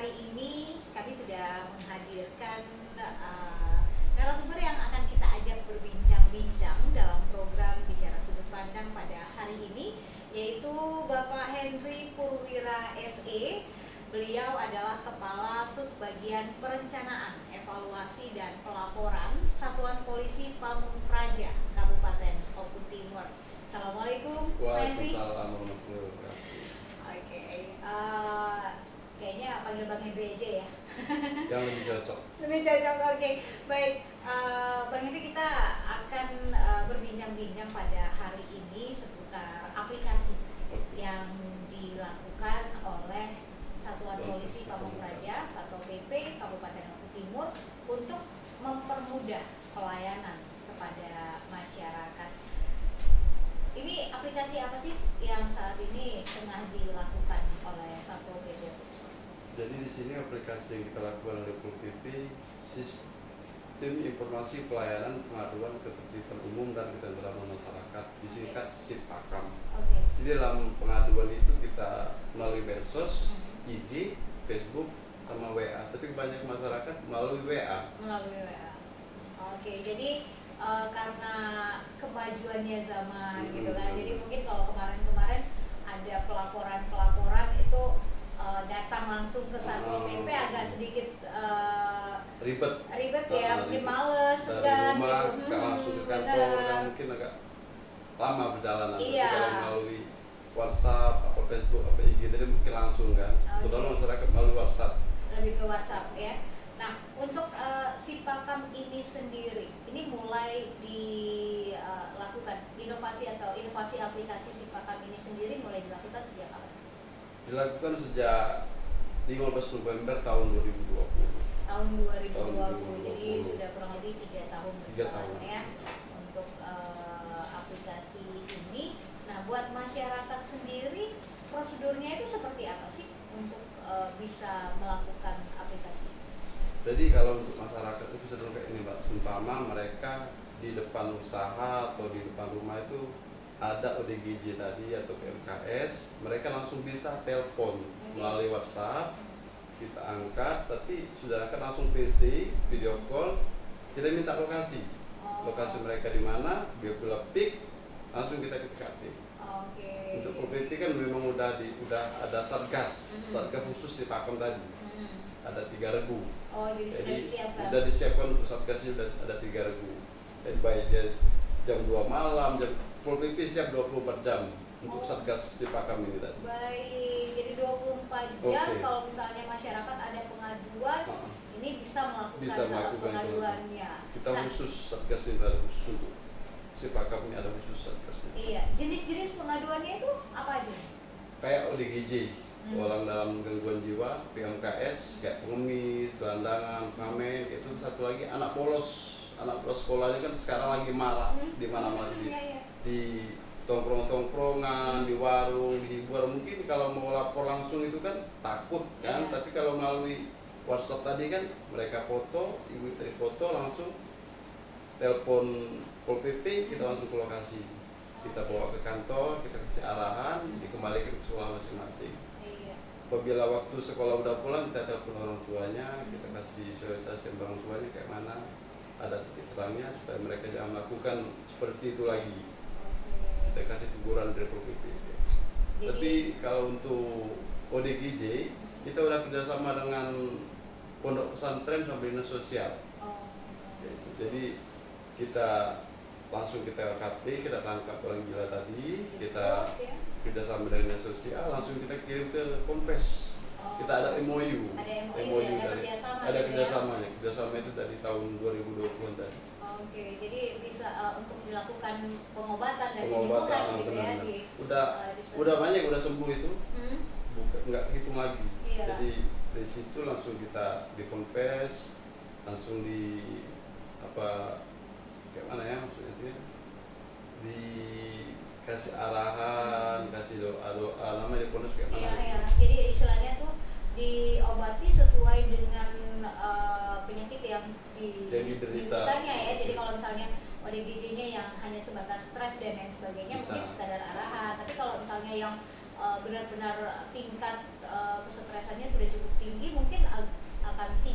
hari ini kami sudah menghadirkan narasumber yang akan kita ajak berbincang-bincang dalam program Bicara Sudut Pandang pada hari ini, yaitu Bapak Henry Purwira SE. Beliau adalah Kepala Subbagian Perencanaan, Evaluasi dan Pelaporan Satuan Polisi Pamung Praja, Kabupaten Oku Timur. Assalamualaikum, Pak Henry. Waalaikumsalam warahmatullahi wabarakatuh. Oke, kayaknya panggil Bang Henry aja ya. Yang lebih cocok. Lebih cocok, oke. Baik, Bang Henry, kita akan berbincang-bincang pada hari ini seputar aplikasi yang dilakukan oleh Satuan Polisi Pamung Praja, Satpol PP Kabupaten Oku Timur untuk mempermudah pelayanan kepada masyarakat. Ini aplikasi apa sih yang saat ini tengah dilakukan oleh Satpol PP? Jadi di sini aplikasi yang kita lakukan oleh Satpol PP, Sistem Informasi Pelayanan Pengaduan Ketertiban Umum dan Ketentraman Masyarakat, disingkat SIPAKAM. Jadi dalam pengaduan itu kita melalui medsos, IG, Facebook, sama WA. Tapi banyak masyarakat melalui WA. Melalui WA. Oke, jadi karena kemajuannya zaman gitu kan. Jadi mungkin kalau kemarin-kemarin ada pelaporan itu datang langsung ke Satpol PP agak sedikit ribet ya, mungkin males dari kan rumah, gitu. langsung ke kantor kan mungkin agak lama perjalanan. Iya. Tapi kalau melalui WhatsApp, apa Facebook, apa IG, tadi mungkin langsung kan. Terutama masyarakat melalui WhatsApp. Lebih ke WhatsApp ya. Nah, untuk SIPAKAM ini sendiri, ini mulai dilakukan inovasi aplikasi SIPAKAM ini sendiri mulai dilakukan sejak kapan? Dilakukan sejak 15 November tahun 2020. Tahun 2020. Jadi sudah kurang lebih 3 tahun berjalan ya untuk aplikasi ini. Nah, buat masyarakat sendiri prosedurnya itu seperti apa sih untuk bisa melakukan aplikasi? Jadi kalau untuk masyarakat itu sederhana kayak ini Mbak, seumpama mereka di depan usaha atau di depan rumah itu ada ODGJ tadi atau PMKS, mereka langsung bisa telepon melalui WhatsApp, kita angkat, tapi sudah akan langsung PC, video call, kita minta lokasi mereka di mana, biar pick, langsung kita ke TKP. Untuk PP kan memang udah ada satgas khusus di Pakem tadi. Ada 3 regu. Jadi sudah disiapkan untuk satgasnya, ada 3 regu. Jadi baik dia jam 2 malam, Pol PP siap 24 jam untuk satgas di Pakam ini tadi. Baik, jadi 24 jam kalau misalnya masyarakat ada pengaduan, ini bisa melakukan pengaduannya. Kita khusus satgas ini ada khusus untuk si Pakam ini, ada khusus satgasnya. Iya, jenis-jenis pengaduannya itu apa aja? Kayak ODGJ, orang dalam gangguan jiwa, PMKS, kayak pengemis, gelandangan, pengamen, itu satu lagi anak polos sekolahnya kan sekarang lagi marak di mana-mana, di tongkrong-tongkrongan, di warung, di hiburan. Mungkin kalau mau lapor langsung itu kan takut kan, tapi kalau melalui WhatsApp tadi kan mereka foto, ibu tadi foto langsung telepon Pol PP, kita langsung ke lokasi, kita bawa ke kantor, kita kasih arahan, dikembalikan ke sekolah masing-masing. Apabila waktu sekolah udah pulang, kita telepon orang tuanya, kita kasih sosialisasi orang tuanya kayak mana, ada titik terangnya supaya mereka jangan melakukan seperti itu lagi. Kita kasih teguran dari Pol PP. Tapi kalau untuk ODGJ, kita udah kerjasama dengan pondok pesantren sama dinas sosial. Jadi kita langsung kita KP, kita tangkap orang gila tadi, kita kerjasama dengan dinas sosial, langsung kita kirim ke Kompes. Kita ada MOU dari, ada kerjasamanya. Kerjasama itu dari tahun 2020 tadi. Jadi bisa untuk dilakukan pengobatan dan penyembuhan gitu ya. Udah banyak udah sembuh itu, nggak hitung lagi. Jadi dari situ langsung kita di Kompes, langsung di kayak mana ya maksudnya itu ya, dikasih arahan, kasih doa namanya di Kompes kayak mana. Iya. Jadi istilahnya tuh diobati sesuai dengan penyakit yang dideritanya ya. Jadi kalau misalnya ODGJ-nya yang hanya sebatas stres dan lain sebagainya, mungkin sekadar arahan. Tapi kalau misalnya yang benar-benar tingkat kesetresannya sudah cukup tinggi, mungkin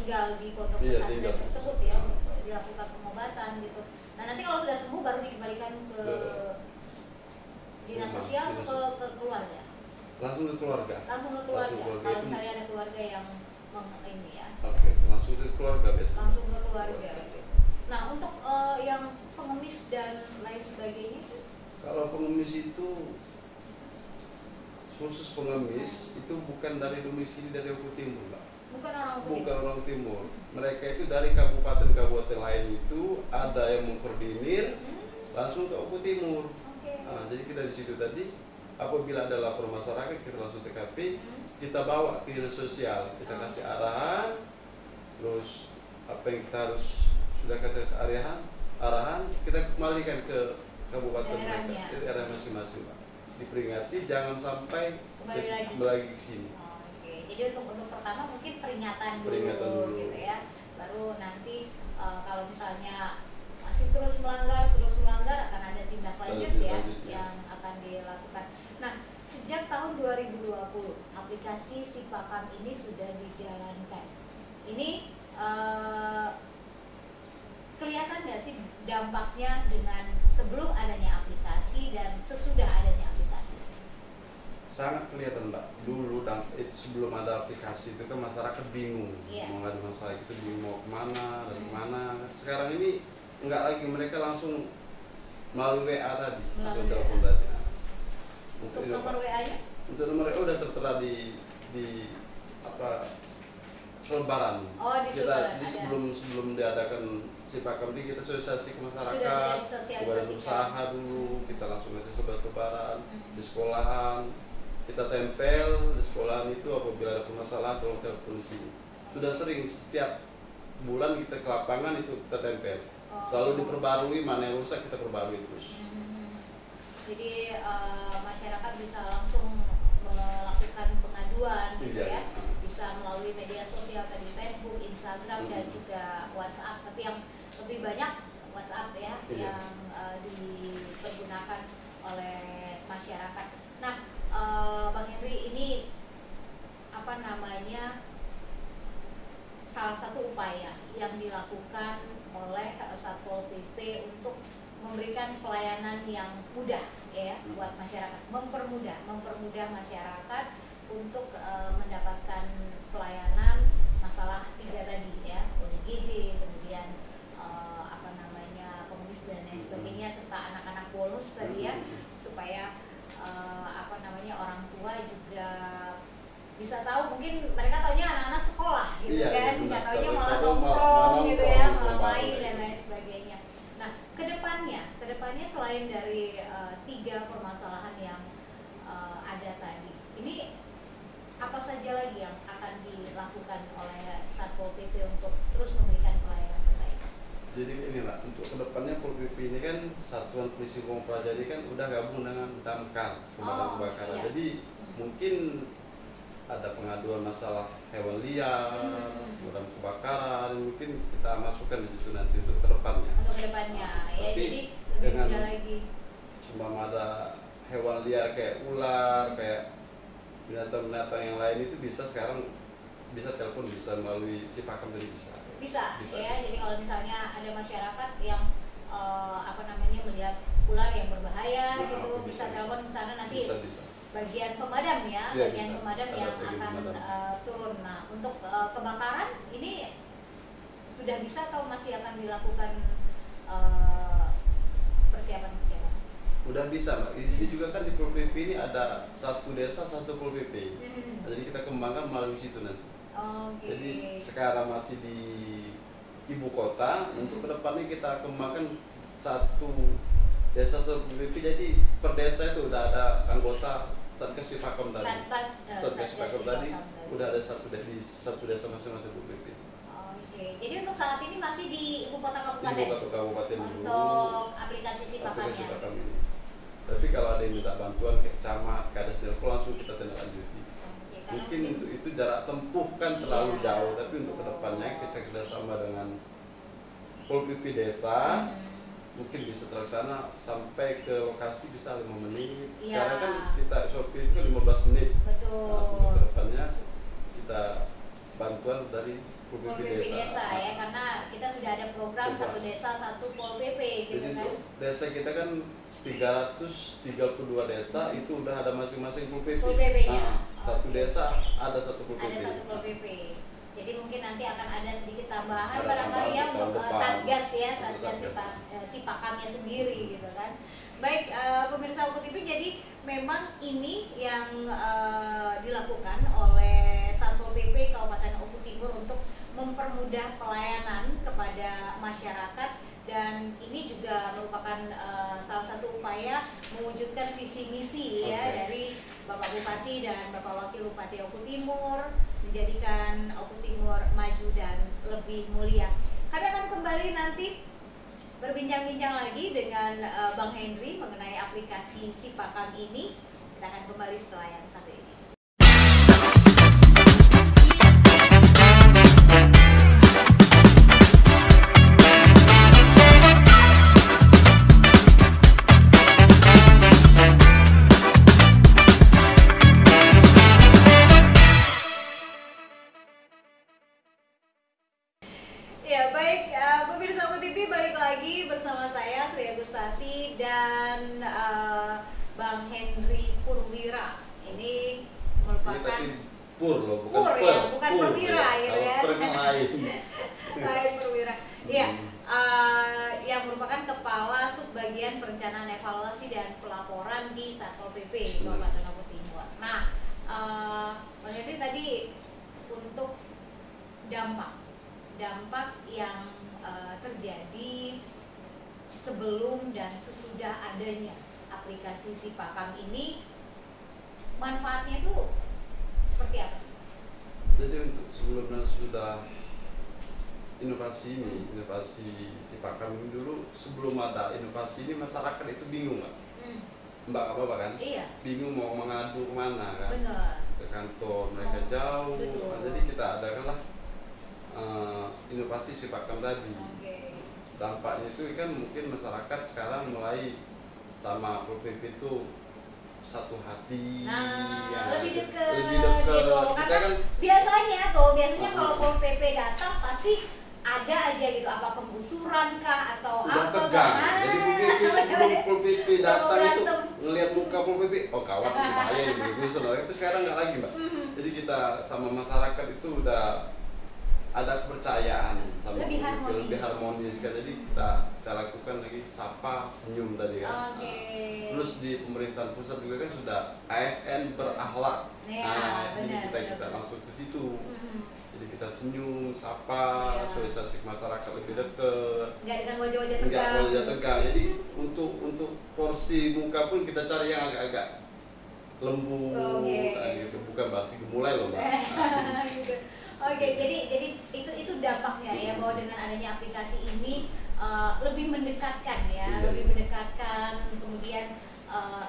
tinggal di pondok Iya, pesantren tinggal. tersebut ya, untuk dilakukan pengobatan gitu. Nah nanti kalau sudah sembuh baru dikembalikan ke dinas Rumah, sosial dinas. ke keluarga. Langsung ke keluarga. Langsung ke keluarga. Langsung keluarga Kalau itu- misalnya ada keluarga yang ini ya, Oke, langsung ke keluarga biasanya. langsung ke keluarga. Nah untuk yang pengemis dan lain sebagainya itu Kalau pengemis itu khusus pengemis itu bukan dari domisili dari Oku Timur, Mbak. bukan orang Bukan orang Timur. Mereka itu dari kabupaten-kabupaten lain itu ada yang mengkoordinir langsung ke Oku Timur. Oke. Nah, jadi kita di situ tadi apabila ada lapor masyarakat kita langsung TKP, kita bawa ke dinas sosial, kita kasih arahan, terus apa yang kita harus sudah kita kasih arahan, kita kembalikan ke kabupaten Daerahnya. mereka, ke daerah masing-masing, Pak. Diperingati jangan sampai Kembali lagi. lagi ke sini. Oke, jadi untuk pertama mungkin peringatan Peringatan dulu. gitu ya. Baru nanti kalau misalnya masih terus melanggar akan ada tindak lanjut ya Lanjut, ya. yang akan dilakukan. Nah, sejak tahun 2020 aplikasi Sipakam ini sudah dijalankan. Ini kelihatan nggak sih dampaknya dengan sebelum adanya aplikasi dan sesudah adanya aplikasi? Sangat kelihatan, Mbak. Dulu sebelum ada aplikasi itu kan masyarakat bingung Iya. mau ngadu masalah itu, bingung mau kemana dan kemana. Sekarang ini enggak lagi, mereka langsung melalui WA tadi, langsung Melalui telepon WA. tadi. Untuk ini, nomor Pak. WA-nya? Untuk nomor WA udah tertera di apa selebaran. Oh, di selebaran Jadi ada. sebelum diadakan Sipakam ini kita sosialisasi ke masyarakat, Sudah disosialisasikan. badan usaha dulu, kita langsung ngasih sebar-sebaran di sekolahan, kita tempel di sekolahan itu apabila ada permasalahan tolong telepon di sini. Sudah sering setiap bulan kita ke lapangan itu kita tempel. Oh. Selalu diperbarui, mana yang rusak kita perbarui terus. Jadi masyarakat bisa langsung melakukan pengaduan gitu Iya. ya, bisa melalui media sosial tadi Facebook, Instagram dan juga WhatsApp. Tapi yang lebih banyak WhatsApp ya Iya. yang dipergunakan oleh masyarakat. Nah, Bang Henry, ini apa namanya salah satu upaya yang dilakukan oleh Satpol PP untuk memberikan pelayanan yang mudah ya buat masyarakat, mempermudah masyarakat untuk mendapatkan pelayanan masalah 3 tadi ya, ODGJ, kemudian apa namanya pengemis dan lain sebagainya, serta anak-anak bolos tadi ya, supaya apa namanya orang tua juga bisa tahu, mungkin mereka taunya anak-anak sekolah gitu Iya, kan, iya, nggak benar. taunya Tahu- malah tahu nongkrong malah gitu ya, nongkrong, malah malah main main. dan lain sebagainya. Nah, kedepannya selain dari 3 permasalahan yang ada tadi, ini apa saja lagi yang akan dilakukan oleh Satpol PP untuk terus memberikan pelayanan terbaik? Jadi ini Mbak, untuk kedepannya Pol PP ini kan Satuan Polisi Pamung Praja ini kan udah gabung dengan damkar, pemadam Oh, kebakaran. iya. Jadi mungkin ada pengaduan masalah hewan liar, pemadam kebakaran, mungkin kita masukkan di situ nanti untuk kedepannya. Untuk kedepannya ya, Tapi jadi lebih dengan- mudah lagi. Cuma ada hewan liar kayak ular, kayak binatang-binatang yang lain itu bisa sekarang bisa telepon, bisa melalui Sipakam tadi bisa. Bisa Bisa, ya, bisa. jadi kalau misalnya ada masyarakat yang apa namanya melihat ular yang berbahaya Nah, gitu, bisa, bisa telepon ke sana, nanti Bisa. bagian pemadam ya, Iya, bagian bisa. pemadam Ada yang bagian akan pemadam. turun. Nah, untuk kebakaran ini sudah bisa atau masih akan dilakukan persiapan-persiapan? Udah bisa Mbak, ini juga kan di Pol PP ini ada satu desa satu Pol PP. Nah, jadi kita kembangkan melalui situ nanti. Oke. Jadi sekarang masih di ibu kota, untuk kedepannya kita kembangkan satu desa satu Pol PP. Jadi per desa itu udah ada anggota Satgas Sipakam tadi. Satgas Sipakam tadi udah ada di satu desa masing-masing Pol PP. Oke. Jadi untuk saat ini masih di ibu kota Di kabupaten ibu kota kabupaten dulu. untuk aplikasi Sipakamnya. Aplikasi Sipakam ini. Tapi kalau ada yang minta bantuan kayak camat, kades nelpon, langsung kita tindak lanjuti. Oke, karena Mungkin itu jarak tempuh kan terlalu jauh, tapi untuk kedepannya kita kerjasama dengan Pol PP desa, mungkin bisa terlaksana sampai ke lokasi bisa 5 menit. Iya. Sekarang kan kita SOP itu kan 15 menit. Nah, untuk betul. kedepannya kita bantuan dari Pol Pol PP PP desa. desa ya, karena kita sudah ada program satu desa satu Pol PP gitu Jadi kan. untuk desa kita kan 332 desa itu udah ada masing-masing Pol PP. Pol PP-nya. Satu Oke. desa ada satu Pol PP. Ada satu Pol PP. Jadi mungkin nanti akan ada sedikit tambahan Ada barangkali ya tambahan untuk tahun depan. satgas ya, Untuk satgas sipakannya sendiri gitu kan. Baik, pemirsa Uku TV, jadi memang ini yang dilakukan oleh Satpol PP Kabupaten Oku Timur untuk mempermudah pelayanan kepada masyarakat, dan ini juga merupakan salah satu upaya mewujudkan visi misi ya dari Bapak Bupati dan Bapak Wakil Bupati Oku Timur, menjadikan Oku Timur maju dan lebih mulia. Kami akan kembali nanti berbincang-bincang lagi dengan Bang Henry mengenai aplikasi Sipakam ini. Kita akan kembali setelah yang satu ini. Ya baik, pemirsa Uku TV, balik lagi bersama saya Sri Agustati dan Bang Henry Purwira. Ini merupakan Pur loh, bukan Pur ya, bukan Pur, Perwira gitu ya. Kalau Per lain. Baik, Purwira. Iya, yang merupakan Kepala Subbagian Perencanaan Evaluasi dan Pelaporan di Satpol PP Kabupaten Oku Timur. Nah, Bang Henry tadi untuk dampak yang terjadi sebelum dan sesudah adanya aplikasi Sipakam ini, manfaatnya itu seperti apa sih? Jadi untuk sebelum dan sudah inovasi ini, inovasi Sipakam ini dulu, sebelum ada inovasi ini masyarakat itu bingung nggak? Mbak apa kan? Iya. Bingung mau mengadu kemana kan? Benar. Ke kantor mereka jauh. Betul. Nah, jadi kita adakanlah inovasi Sipakam tadi. Oke. Dampaknya itu kan mungkin masyarakat sekarang mulai sama Pol PP itu satu hati. Nah, ya, lebih dekat gitu. gitu. Kita Karena kan biasanya kalau Pol PP datang pasti ada aja gitu, apa penggusuran kah atau udah apa tegang. kan. Jadi mungkin sebelum Pol PP datang itu berantem. ngelihat muka Pol PP, oh kawan ini bahaya ini gusur. Tapi sekarang nggak lagi Mbak. Jadi kita sama masyarakat itu udah ada kepercayaan sama Lebih Pol PP, harmonis. lebih harmonis kan. Jadi kita lakukan lagi sapa senyum tadi kan. Oke. Terus di pemerintahan pusat juga kan sudah ASN berakhlak. Ya, Jadi benar, kita benar. langsung ke situ. Mhm. Jadi kita senyum, sapa, Ya. sosialisasi ke masyarakat lebih dekat. Nggak dengan wajah-wajah Enggak tegang. wajah tegang. Jadi untuk porsi muka pun kita cari yang agak-agak lembut, Oke. gitu. Bukan berarti gemulai loh Mbak. Gitu. Oke, jadi itu dampaknya ya, bahwa dengan adanya aplikasi ini lebih mendekatkan ya, Iya. lebih mendekatkan, kemudian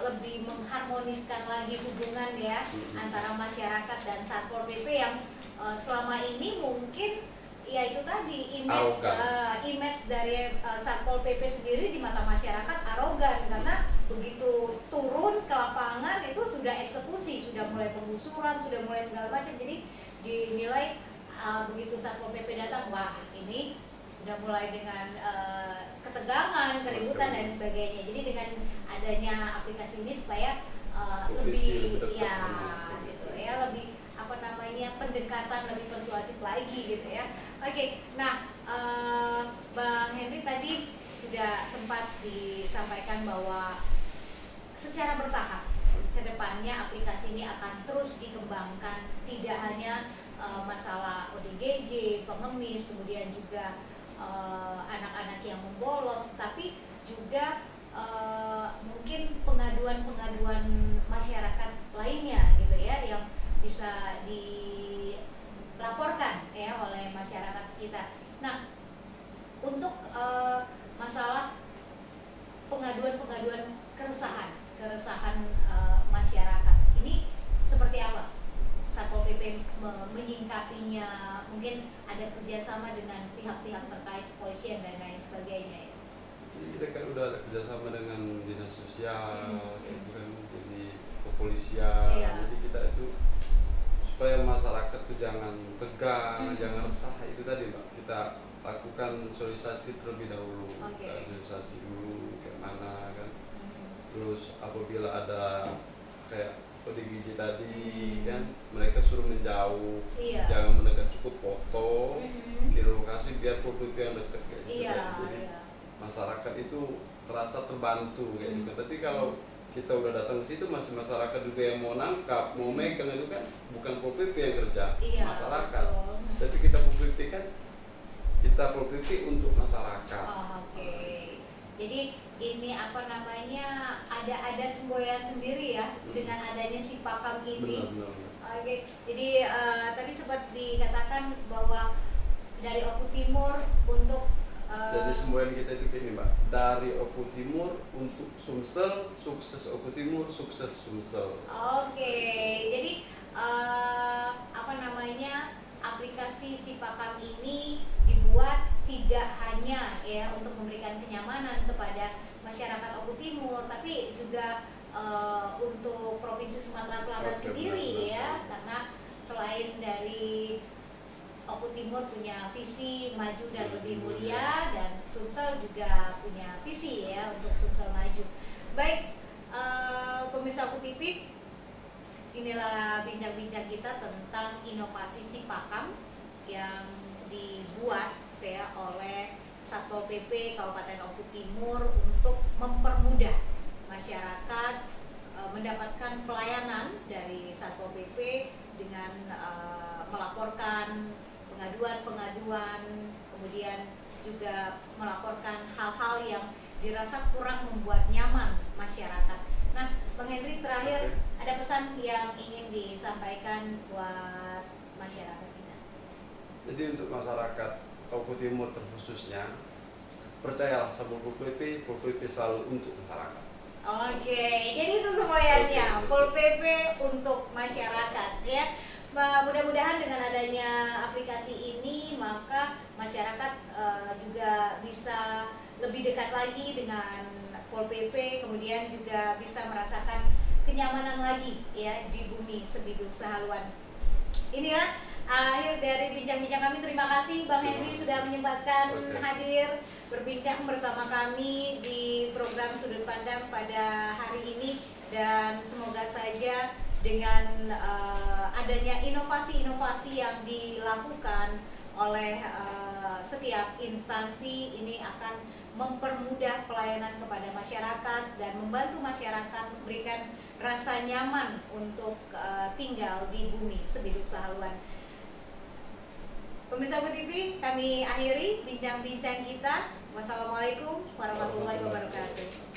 lebih mengharmoniskan lagi hubungan ya antara masyarakat dan Satpol PP yang selama ini mungkin ya itu tadi image dari Satpol PP sendiri di mata masyarakat arogan, karena begitu turun ke lapangan itu sudah eksekusi, sudah mulai penggusuran, sudah mulai segala macam. Jadi dinilai begitu Satpol PP datang, wah ini udah mulai dengan ketegangan, keributan dan sebagainya. Jadi dengan adanya aplikasi ini supaya lebih ya gitu ya, lebih apa namanya, pendekatan lebih persuasif lagi gitu ya. Oke, nah Bang Henry tadi sudah sempat disampaikan bahwa secara bertahap kedepannya aplikasi ini akan terus dikembangkan, tidak hanya masalah ODGJ, pengemis, kemudian juga anak-anak yang membolos, tapi juga mungkin pengaduan-pengaduan masyarakat lainnya gitu ya, yang bisa dilaporkan ya oleh masyarakat sekitar. Nah, untuk masalah pengaduan-pengaduan keresahan masyarakat ini seperti apa Satpol PP menyingkapinya? Mungkin ada kerjasama dengan pihak-pihak terkait kepolisian dan lain sebagainya ya? Jadi kita kan udah ada kerjasama dengan dinas sosial, gitu kan, jadi kepolisian. Iya. Jadi kita itu supaya masyarakat tuh jangan tegang, jangan resah, itu tadi Mbak, kita lakukan sosialisasi terlebih dahulu. Sosialisasi dulu kayak mana kan, terus apabila ada kayak ODGJ tadi kan, mereka suruh menjauh, jangan mendekat, cukup foto, kirim lokasi biar PPP yang dekat kayak gitu kan. Jadi masyarakat itu terasa terbantu kayak gitu. Tapi kalau kita udah datang ke situ masih masyarakat juga yang mau nangkap, mau megang, itu kan bukan PPP yang kerja, masyarakat. Tapi kita PPP kan, kita PPP untuk masyarakat. Jadi ini apa namanya, ada semboyan sendiri ya dengan adanya si Pakam ini. Benar. Jadi tadi sempat dikatakan bahwa dari Oku Timur untuk jadi semboyan kita itu gini Mbak, dari Oku Timur untuk Sumsel, sukses Oku Timur, sukses Sumsel. Jadi apa namanya, aplikasi si Pakam ini dibuat tidak hanya ya untuk memberikan kenyamanan kepada masyarakat Oku Timur, tapi juga untuk Provinsi Sumatera Selatan sendiri ya, karena selain dari Oku Timur punya visi maju dan lebih mulia, dan Sumsel juga punya visi ya untuk Sumsel maju. Baik, pemirsa Oku TV, inilah bincang-bincang kita tentang inovasi si Pakam yang dibuat ya oleh Satpol PP Kabupaten Oku Timur untuk mempermudah masyarakat mendapatkan pelayanan dari Satpol PP dengan melaporkan pengaduan, kemudian juga melaporkan hal-hal yang dirasa kurang membuat nyaman masyarakat. Nah, Bang Henry, terakhir ada pesan yang ingin disampaikan buat masyarakat kita. Jadi untuk masyarakat Oku Timur terkhususnya, percayalah sama Pol PP selalu untuk masyarakat. Jadi itu semuanya, Pol PP untuk masyarakat ya. Mudah-mudahan dengan adanya aplikasi ini maka masyarakat juga bisa lebih dekat lagi dengan Pol PP, kemudian juga bisa merasakan kenyamanan lagi ya di bumi Sebidung Sehaluan. Inilah akhir dari bincang-bincang kami. Terima kasih Bang Henry sudah menyempatkan hadir berbincang bersama kami di program Sudut Pandang pada hari ini, dan semoga saja dengan adanya inovasi-inovasi yang dilakukan oleh setiap instansi ini akan mempermudah pelayanan kepada masyarakat dan membantu masyarakat memberikan rasa nyaman untuk tinggal di bumi Sebidung Sehaluan. Pemirsa Oku TV, kami akhiri bincang-bincang kita. Wassalamualaikum warahmatullahi wabarakatuh.